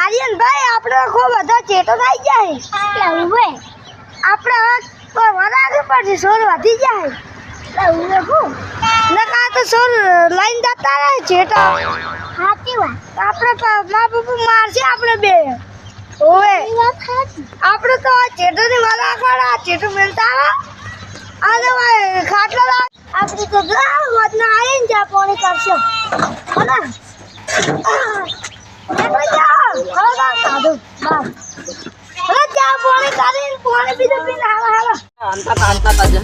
આર્યન ભાઈ આપણે ખૂબ બધા ચેટો થઈ જાય એટલે ઉવે આપણે તો વરાગે પછી સોલ વધી જાય એટલે ઉવે કો નકા તો સોલ લાઈન જતા રહે ચેટો સાચી વાત આપણે મા બાપુ મારશે આપણે બે ઓવે આપણે તો ચેટોની વાલા કાઢા ચેટો મિલતા આવે અને ખાટલા આપણે તો વધના આવીને જા પાણી કરશો હને સાધુ બસ જા પાણી કરીને પાણી બીજું પીને હાલો અંતા જાય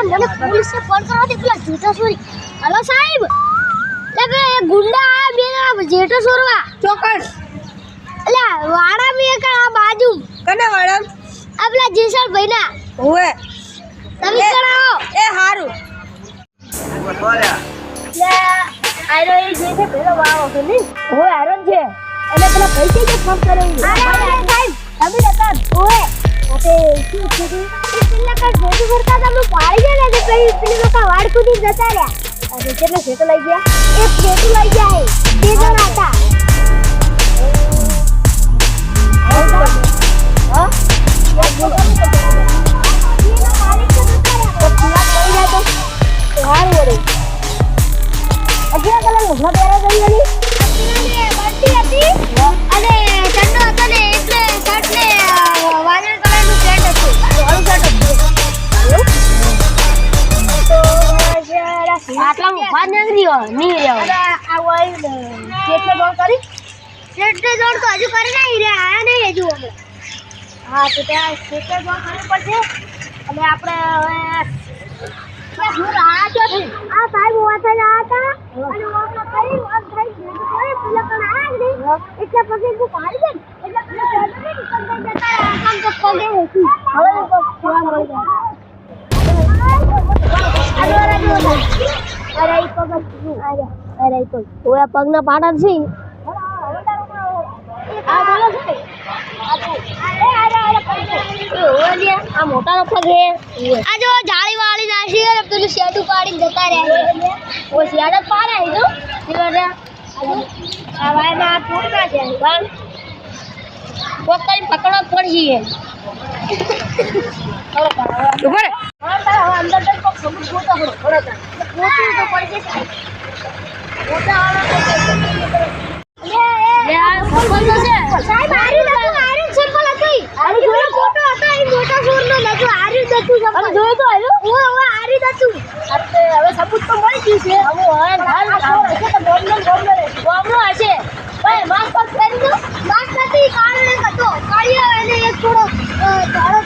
મને પોલીસે ફોન કરવા દે પેલા જેઠા સોરી હલો સાહેબ લે ગુંડા આ બે જેઠો સોરવા ચોકસ એટલે વાડા મે એક આ બાજુ કને વાડા આ પેલા જેસલ ભાઈના હોવે તમે કરાવો એ હારું લે આયરો એ જે છે પેલો વાવો છે ને હોવે આયરન છે એટલે પેલા પૈસે જે ફોન કર્યો સાહેબ તમે જતા હોવે આપે શું છે પેલા કા જોડી કરતા તમે પાડી ગયા ને પેલી લોકો વાડ કૂદી જતા રહ્યા અરે કેટલો જેટો લઈ ગયા એક જેટો લઈ ગયા હે બે જણા હતા હા એક માલિક તો પૂરા કરી જાય તો હાર વળે અજ્ઞા કલર ઉભા પહેરા ગઈ હતી બર્તી હતી અને ચંડો હતો ને એટલે શર્ટ ને વાદળ કલરનું પેન્ટ હતું હળું શર્ટ હતું તો આટલા ઉભા નીકળી ગયો નહીં રહ્યો આ ઓય કેટલે દોડ કરી કેટલે દોડ તો હજુ કરી નહીં રે આયા નહીં હજુ અમે હા તો ત્યાં કેટલે દોડ કરવી પડશે અને આપણે હવે હું આ તો આ સાહેબ વાતા જ હતા અને વાતા કરી વાત થઈ પેલા પણ આ નહીં એટલે પછી હું પાડી દે એટલે પેલા જતા કામ તો પગે હતી હવે કોણ મળી જાય પગના પાડા છે આ મોટા પગ હે આ જો જાળી વાળી નાખી પેલું શેડું પાડીને જતા રહ્યા ઓ શેડ જ પાડે આ વાયના તોડતા છે પણ પોકરી પકડો પડશે ઉપર અંદર તક સબૂત ગોતા પડો બરાબર ગોતી તો પડશે સાહેબ આરી સિમ્પલ હતી આરી જોડે ફોટો હતા એ મોટા સોરનો નતો આરી દતું અને જોયો તો આવ્યો ઓ આરી દતું હવે સબૂત તો મળી ગયું છે હવે ધાર સોર હશે તો બોમ્બનો હશે ભાઈ માસ્ક કરી દો માસ્ક નથી કાળો એક હતો કાળિયો અને એક થોડો કાળો